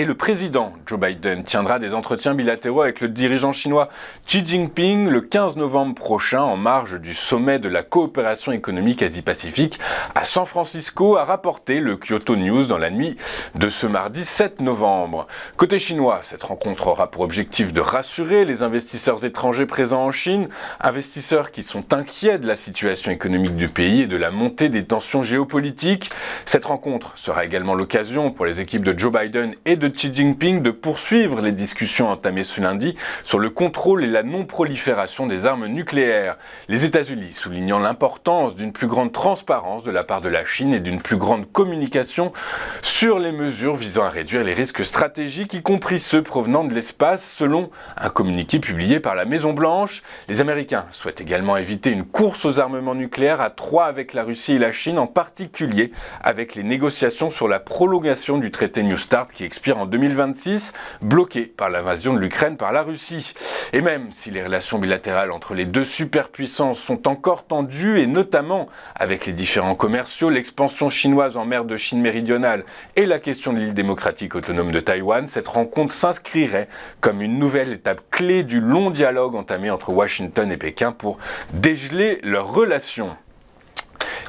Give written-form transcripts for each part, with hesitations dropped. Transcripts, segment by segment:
Et le président Joe Biden tiendra des entretiens bilatéraux avec le dirigeant chinois Xi Jinping le 15 novembre prochain en marge du sommet de la coopération économique Asie-Pacifique à San Francisco, a rapporté le Kyoto News dans la nuit de ce mardi 7 novembre. Côté chinois, cette rencontre aura pour objectif de rassurer les investisseurs étrangers présents en Chine, investisseurs qui sont inquiets de la situation économique du pays et de la montée des tensions géopolitiques. Cette rencontre sera également l'occasion pour les équipes de Joe Biden et de Xi Jinping de poursuivre les discussions entamées ce lundi sur le contrôle et la non-prolifération des armes nucléaires. Les États-Unis soulignant l'importance d'une plus grande transparence de la part de la Chine et d'une plus grande communication sur les mesures visant à réduire les risques stratégiques, y compris ceux provenant de l'espace, selon un communiqué publié par la Maison-Blanche. Les Américains souhaitent également éviter une course aux armements nucléaires à trois avec la Russie et la Chine, en particulier avec les négociations sur la prolongation du traité New START qui expire en 2026, bloqué par l'invasion de l'Ukraine par la Russie. Et même si les relations bilatérales entre les deux superpuissances sont encore tendues, et notamment avec les différends commerciaux, l'expansion chinoise en mer de Chine méridionale et la question de l'île démocratique autonome de Taïwan, cette rencontre s'inscrirait comme une nouvelle étape clé du long dialogue entamé entre Washington et Pékin pour dégeler leurs relations.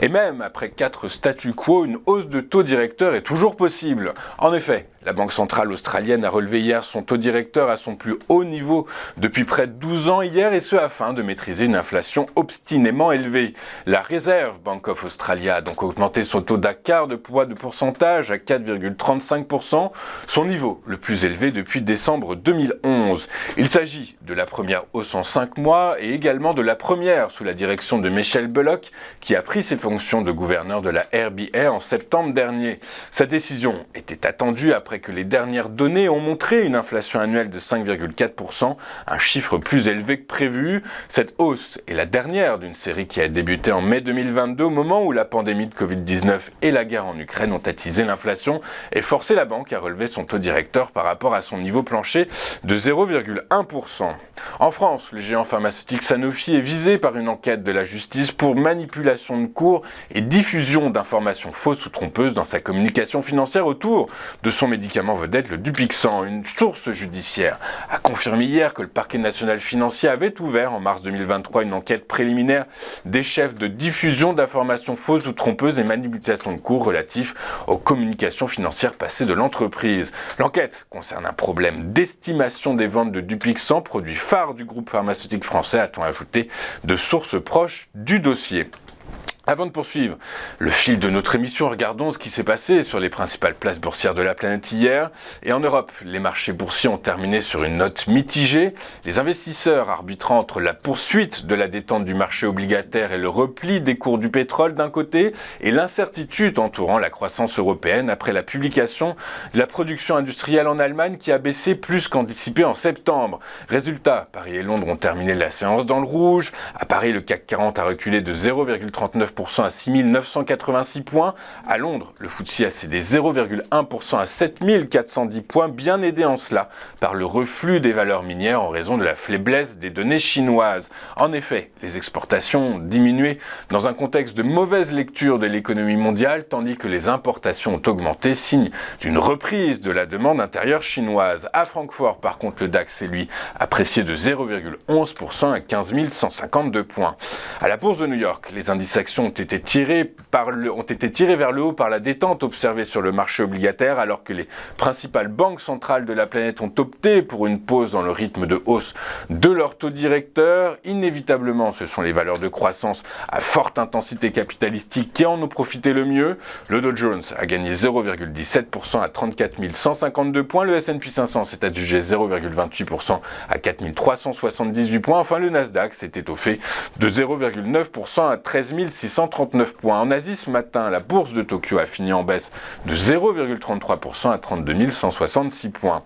Et même après 4 statu quo, une hausse de taux directeur est toujours possible. En effet, la Banque centrale australienne a relevé hier son taux directeur à son plus haut niveau depuis près de 12 ans hier, et ce afin de maîtriser une inflation obstinément élevée. La Reserve Bank of Australia a donc augmenté son taux d'un quart de point de pourcentage à 4,35%, son niveau le plus élevé depuis décembre 2011. Il s'agit de la première hausse en 5 mois et également de la première sous la direction de Michelle Bullock, qui a pris ses fonctions de gouverneur de la RBA en septembre dernier. Sa décision était attendue après que les dernières données ont montré une inflation annuelle de 5,4%, un chiffre plus élevé que prévu. Cette hausse est la dernière d'une série qui a débuté en mai 2022, au moment où la pandémie de Covid-19 et la guerre en Ukraine ont attisé l'inflation et forcé la banque à relever son taux directeur par rapport à son niveau plancher de 0,1%. En France, le géant pharmaceutique Sanofi est visé par une enquête de la justice pour manipulation de cours et diffusion d'informations fausses ou trompeuses dans sa communication financière autour de son médicament vedette, le Dupixent. Une source judiciaire a confirmé hier que le parquet national financier avait ouvert en mars 2023 une enquête préliminaire des chefs de diffusion d'informations fausses ou trompeuses et manipulation de cours relatifs aux communications financières passées de l'entreprise. L'enquête concerne un problème d'estimation des ventes de Dupixent, produit phare du groupe pharmaceutique français, a-t-on ajouté de sources proches du dossier. Avant de poursuivre le fil de notre émission, regardons ce qui s'est passé sur les principales places boursières de la planète hier. Et en Europe, les marchés boursiers ont terminé sur une note mitigée. Les investisseurs arbitrant entre la poursuite de la détente du marché obligataire et le repli des cours du pétrole d'un côté, et l'incertitude entourant la croissance européenne après la publication de la production industrielle en Allemagne qui a baissé plus qu'anticipé en septembre. Résultat, Paris et Londres ont terminé la séance dans le rouge. À Paris, le CAC 40 a reculé de 0,39% à 6 986 points. À Londres, le FTSE a cédé 0,1% à 7 410 points, bien aidé en cela par le reflux des valeurs minières en raison de la faiblesse des données chinoises. En effet, les exportations ont diminué dans un contexte de mauvaise lecture de l'économie mondiale, tandis que les importations ont augmenté, signe d'une reprise de la demande intérieure chinoise. À Francfort, par contre, le DAX s'est lui apprécié de 0,11% à 15 152 points. À la bourse de New York, les indices actions ont été tirés vers le haut par la détente observée sur le marché obligataire, alors que les principales banques centrales de la planète ont opté pour une pause dans le rythme de hausse de leur taux directeur. Inévitablement, ce sont les valeurs de croissance à forte intensité capitalistique qui en ont profité le mieux. Le Dow Jones a gagné 0,17% à 34 152 points. Le S&P 500 s'est adjugé 0,28% à 4 378 points. Enfin, le Nasdaq s'est étoffé de 0,9% à 13 639 points. En Asie, ce matin, la bourse de Tokyo a fini en baisse de 0,33% à 32 166 points.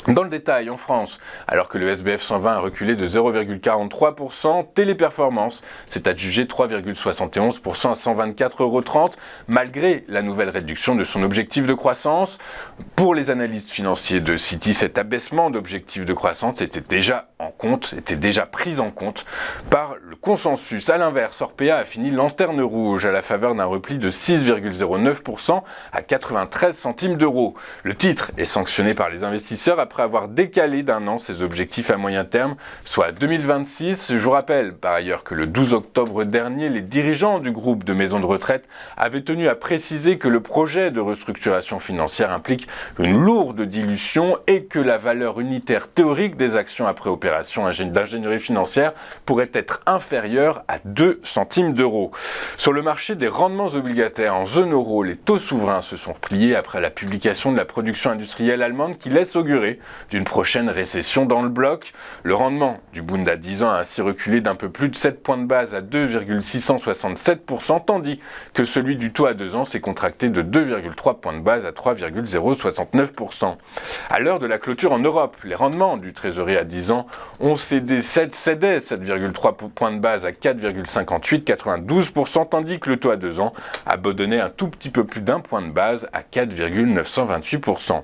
Dans le détail, en France, alors que le SBF 120 a reculé de 0,43%, Téléperformance s'est adjugé 3,71% à 124,30 €, malgré la nouvelle réduction de son objectif de croissance. Pour les analystes financiers de Citi, cet abaissement d'objectif de croissance était déjà pris en compte par le consensus. A l'inverse, Orpea a fini lanterne rouge à la faveur d'un repli de 6,09% à 93 centimes d'euros. Le titre est sanctionné par les investisseurs après avoir décalé d'un an ses objectifs à moyen terme, soit à 2026. Je vous rappelle par ailleurs que le 12 octobre dernier, les dirigeants du groupe de maisons de retraite avaient tenu à préciser que le projet de restructuration financière implique une lourde dilution et que la valeur unitaire théorique des actions après opération d'ingénierie financière pourrait être inférieure à 2 centimes d'euros. Sur le marché des rendements obligataires en zone euro, les taux souverains se sont repliés après la publication de la production industrielle allemande qui laisse augurer d'une prochaine récession dans le bloc. Le rendement du Bund à 10 ans a ainsi reculé d'un peu plus de 7 points de base à 2,667%, tandis que celui du taux à 2 ans s'est contracté de 2,3 points de base à 3,069%. À l'heure de la clôture en Europe, les rendements du trésorier à 10 ans ont cédé 7,3 points de base à 4,5892%, tandis que le taux à 2 ans a abandonné un tout petit peu plus d'un point de base à 4,928%.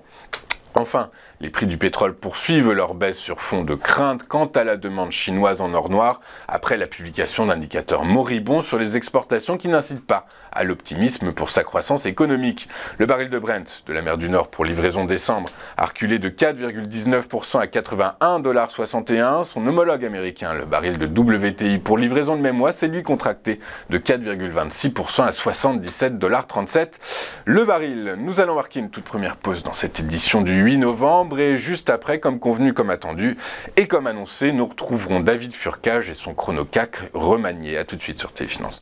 Enfin, les prix du pétrole poursuivent leur baisse sur fond de crainte quant à la demande chinoise en or noir après la publication d'indicateurs moribonds sur les exportations qui n'incitent pas à l'optimisme pour sa croissance économique. Le baril de Brent de la mer du Nord pour livraison décembre a reculé de 4,19% à 81,61 $. Son homologue américain, le baril de WTI pour livraison de même mois, s'est lui contracté de 4,26% à 77,37 $. Le baril, nous allons marquer une toute première pause dans cette édition du 8 novembre et juste après, comme convenu, comme attendu et comme annoncé, nous retrouverons David Furcage et son chrono-CAC remanié. A tout de suite sur Téléfinance.